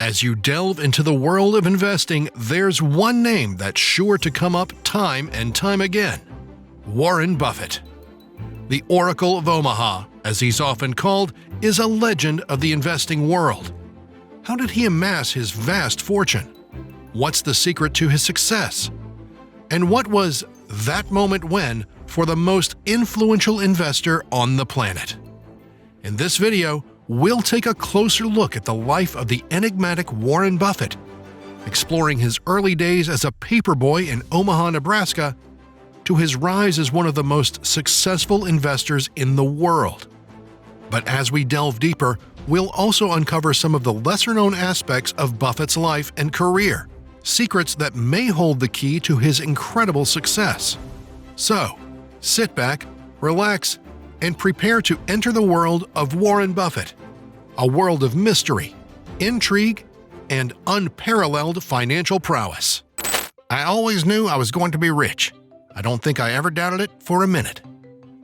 As you delve into the world of investing, there's one name that's sure to come up time and time again: Warren Buffett. The Oracle of Omaha, as he's often called, is a legend of the investing world. How did he amass his vast fortune? What's the secret to his success? And what was that moment when for the most influential investor on the planet? In this video, we'll take a closer look at the life of the enigmatic Warren Buffett, exploring his early days as a paperboy in Omaha, Nebraska, to his rise as one of the most successful investors in the world. But as we delve deeper, we'll also uncover some of the lesser-known aspects of Buffett's life and career, secrets that may hold the key to his incredible success. So, sit back, relax, and prepare to enter the world of Warren Buffett, a world of mystery, intrigue, and unparalleled financial prowess. I always knew I was going to be rich. I don't think I ever doubted it for a minute.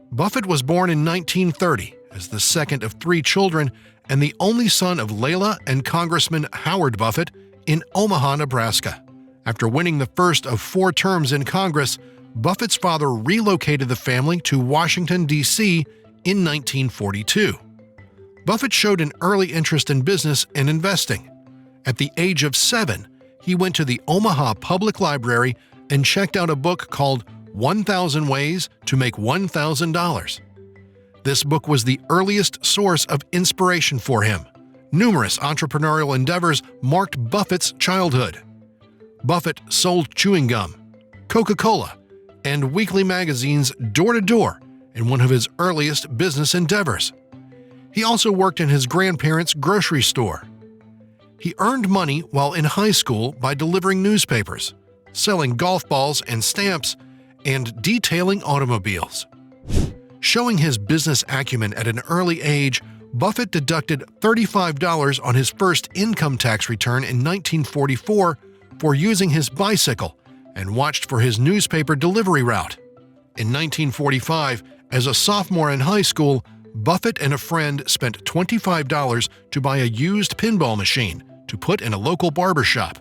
Buffett was born in 1930 as the second of 3 children and the only son of Layla and Congressman Howard Buffett in Omaha, Nebraska. After winning the first of 4 terms in Congress, Buffett's father relocated the family to Washington, D.C. in 1942. Buffett showed an early interest in business and investing. At the age of 7, he went to the Omaha Public Library and checked out a book called 1,000 Ways to Make $1,000. This book was the earliest source of inspiration for him. Numerous entrepreneurial endeavors marked Buffett's childhood. Buffett sold chewing gum, Coca-Cola, and weekly magazines door-to-door in one of his earliest business endeavors. He also worked in his grandparents' grocery store. He earned money while in high school by delivering newspapers, selling golf balls and stamps, and detailing automobiles. Showing his business acumen at an early age, Buffett deducted $35 on his first income tax return in 1944 for using his bicycle and watched for his newspaper delivery route. In 1945, as a sophomore in high school, Buffett and a friend spent $25 to buy a used pinball machine to put in a local barber shop.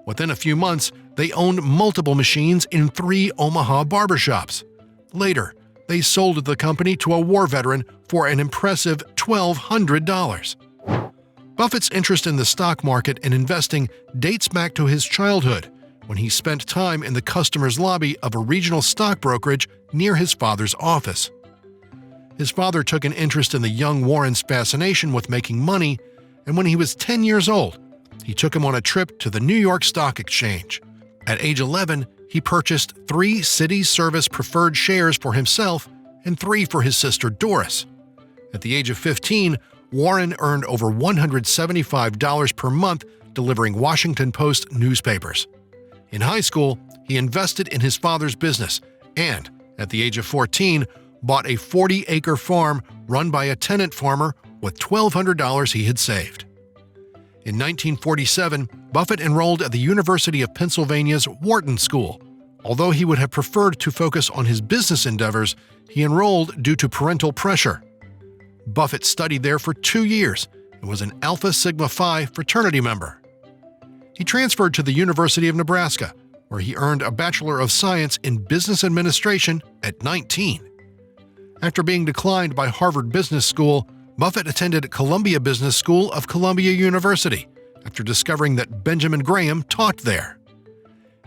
Within a few months, they owned multiple machines in 3 Omaha barbershops. Later, they sold the company to a war veteran for an impressive $1,200. Buffett's interest in the stock market and investing dates back to his childhood, when he spent time in the customer's lobby of a regional stock brokerage near his father's office. His father took an interest in the young Warren's fascination with making money, and when he was 10 years old, he took him on a trip to the New York Stock Exchange. At age 11, he purchased 3 Citi Service preferred shares for himself and 3 for his sister Doris. At the age of 15, Warren earned over $175 per month delivering Washington Post newspapers. In high school, he invested in his father's business and, at the age of 14, bought a 40-acre farm run by a tenant farmer with $1,200 he had saved. In 1947, Buffett enrolled at the University of Pennsylvania's Wharton School. Although he would have preferred to focus on his business endeavors, he enrolled due to parental pressure. Buffett studied there for 2 years and was an Alpha Sigma Phi fraternity member. He transferred to the University of Nebraska, where he earned a Bachelor of Science in Business Administration at 19. After being declined by Harvard Business School, Buffett attended Columbia Business School of Columbia University after discovering that Benjamin Graham taught there.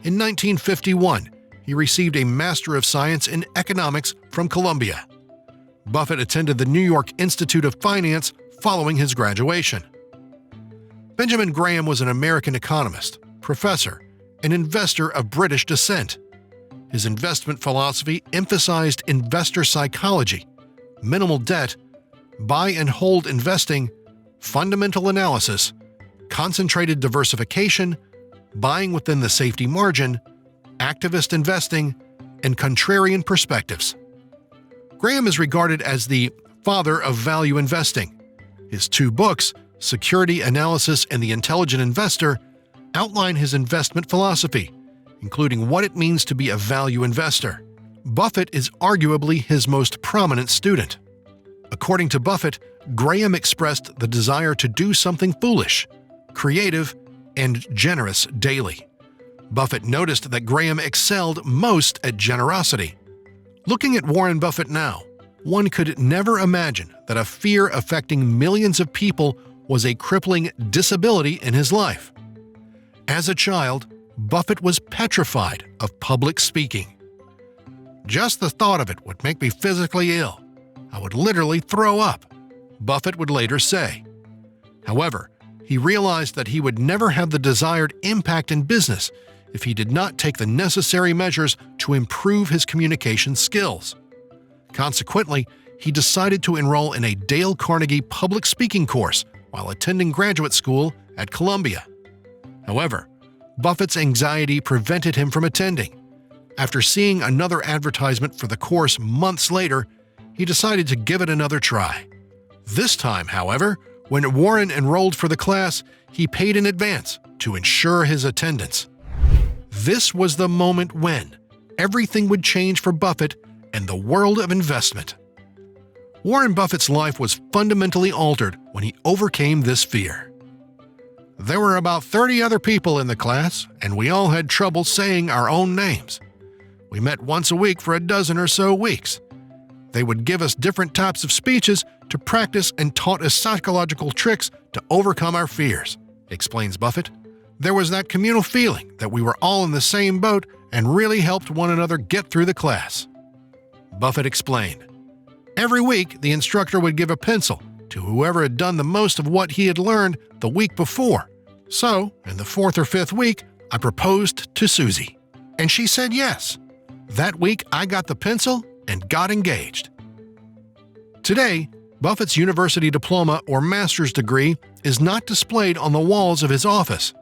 In 1951, he received a Master of Science in Economics from Columbia. Buffett attended the New York Institute of Finance following his graduation. Benjamin Graham was an American economist, professor, and investor of British descent. His investment philosophy emphasized investor psychology, minimal debt, buy and hold investing, fundamental analysis, concentrated diversification, buying within the safety margin, activist investing, and contrarian perspectives. Graham is regarded as the father of value investing. His 2 books, Security Analysis and The Intelligent Investor, outline his investment philosophy, including what it means to be a value investor. Buffett is arguably his most prominent student. According to Buffett, Graham expressed the desire to do something foolish, creative, and generous daily. Buffett noticed that Graham excelled most at generosity. Looking at Warren Buffett now, one could never imagine that a fear affecting millions of people was a crippling disability in his life. As a child, Buffett was petrified of public speaking. "Just the thought of it would make me physically ill. I would literally throw up," Buffett would later say. However, he realized that he would never have the desired impact in business if he did not take the necessary measures to improve his communication skills. Consequently, he decided to enroll in a Dale Carnegie public speaking course while attending graduate school at Columbia. However, Buffett's anxiety prevented him from attending. After seeing another advertisement for the course months later, he decided to give it another try. This time, however, when Warren enrolled for the class, he paid in advance to ensure his attendance. This was the moment when everything would change for Buffett and the world of investment. Warren Buffett's life was fundamentally altered when he overcame this fear. "There were about 30 other people in the class, and we all had trouble saying our own names. We met once a week for a dozen or so weeks. They would give us different types of speeches to practice and taught us psychological tricks to overcome our fears," explains Buffett. "There was that communal feeling that we were all in the same boat and really helped one another get through the class." Buffett explained, "Every week, the instructor would give a pencil to whoever had done the most of what he had learned the week before. So, in the 4th or 5th week, I proposed to Susie, and she said yes. That week, I got the pencil and got engaged." Today, Buffett's university diploma or master's degree is not displayed on the walls of his office.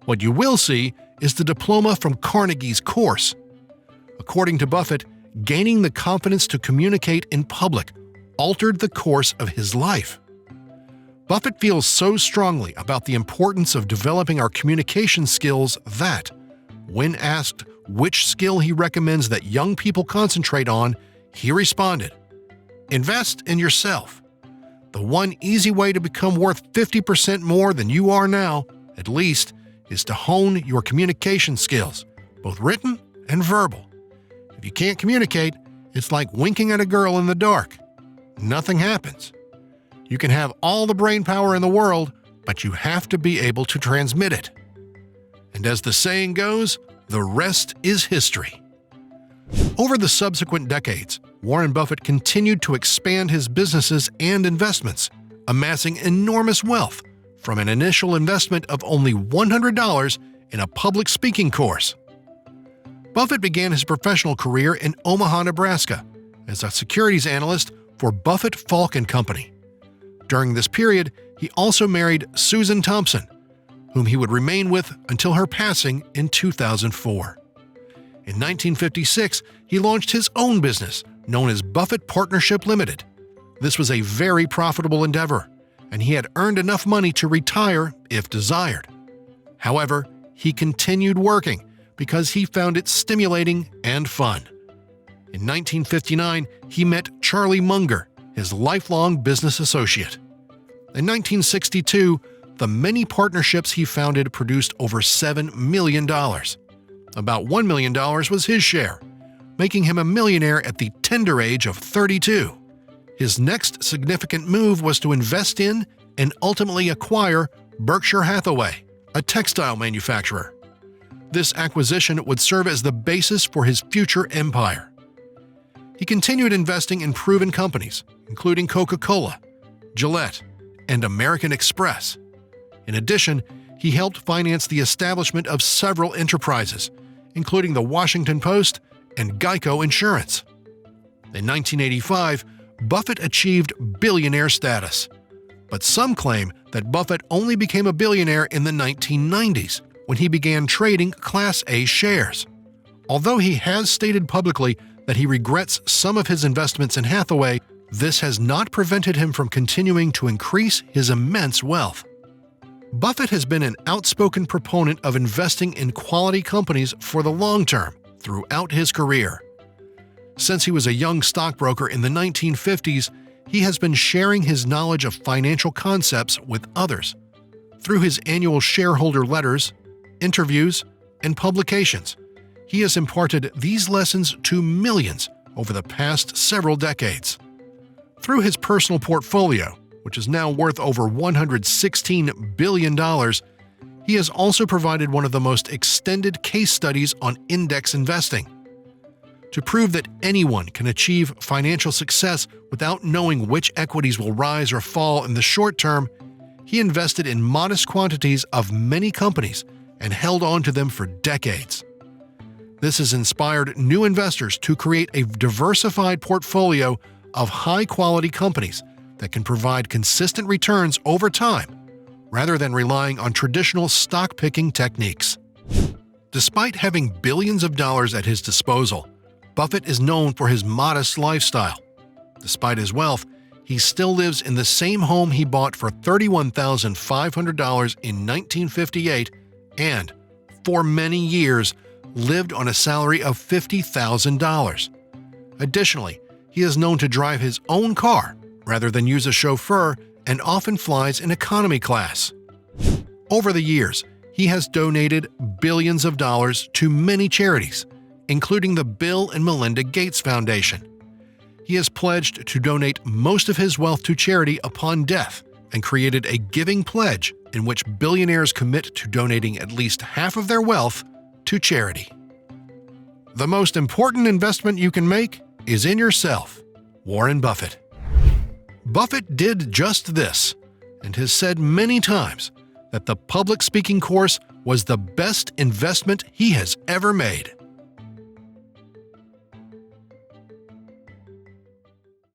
What you will see is the diploma from Carnegie's course. According to Buffett, gaining the confidence to communicate in public altered the course of his life. Buffett feels so strongly about the importance of developing our communication skills that, when asked which skill he recommends that young people concentrate on, he responded, "Invest in yourself. The one easy way to become worth 50% more than you are now, at least, is to hone your communication skills, both written and verbal. If you can't communicate, it's like winking at a girl in the dark. Nothing happens. You can have all the brain power in the world, but you have to be able to transmit it." And as the saying goes, the rest is history. Over the subsequent decades, Warren Buffett continued to expand his businesses and investments, amassing enormous wealth from an initial investment of only $100 in a public speaking course. Buffett began his professional career in Omaha, Nebraska, as a securities analyst for Buffett, Falk & Company. During this period, he also married Susan Thompson, whom he would remain with until her passing in 2004. In 1956, he launched his own business, known as Buffett Partnership Limited. This was a very profitable endeavor, and he had earned enough money to retire if desired. However, he continued working because he found it stimulating and fun. In 1959, he met Charlie Munger, his lifelong business associate. In 1962, the many partnerships he founded produced over $7 million. About $1 million was his share, making him a millionaire at the tender age of 32. His next significant move was to invest in and ultimately acquire Berkshire Hathaway, a textile manufacturer. This acquisition would serve as the basis for his future empire. He continued investing in proven companies, including Coca-Cola, Gillette, and American Express. In addition, he helped finance the establishment of several enterprises, including the Washington Post and Geico Insurance. In 1985, Buffett achieved billionaire status. But some claim that Buffett only became a billionaire in the 1990s, when he began trading Class A shares. Although he has stated publicly that he regrets some of his investments in Hathaway, this has not prevented him from continuing to increase his immense wealth. Buffett has been an outspoken proponent of investing in quality companies for the long term throughout his career. Since he was a young stockbroker in the 1950s, he has been sharing his knowledge of financial concepts with others. Through his annual shareholder letters, interviews, and publications, he has imparted these lessons to millions over the past several decades. Through his personal portfolio, which is now worth over $116 billion, he has also provided one of the most extended case studies on index investing. To prove that anyone can achieve financial success without knowing which equities will rise or fall in the short term, he invested in modest quantities of many companies and held on to them for decades. This has inspired new investors to create a diversified portfolio of high-quality companies that can provide consistent returns over time, rather than relying on traditional stock-picking techniques. Despite having billions of dollars at his disposal, Buffett is known for his modest lifestyle. Despite his wealth, he still lives in the same home he bought for $31,500 in 1958 and, for many years, lived on a salary of $50,000. Additionally, he is known to drive his own car rather than use a chauffeur and often flies in economy class. Over the years, he has donated billions of dollars to many charities, including the Bill and Melinda Gates Foundation. He has pledged to donate most of his wealth to charity upon death and created a giving pledge in which billionaires commit to donating at least half of their wealth to charity. The most important investment you can make is in yourself. Warren Buffett. Buffett did just this and has said many times that the public speaking course was the best investment he has ever made.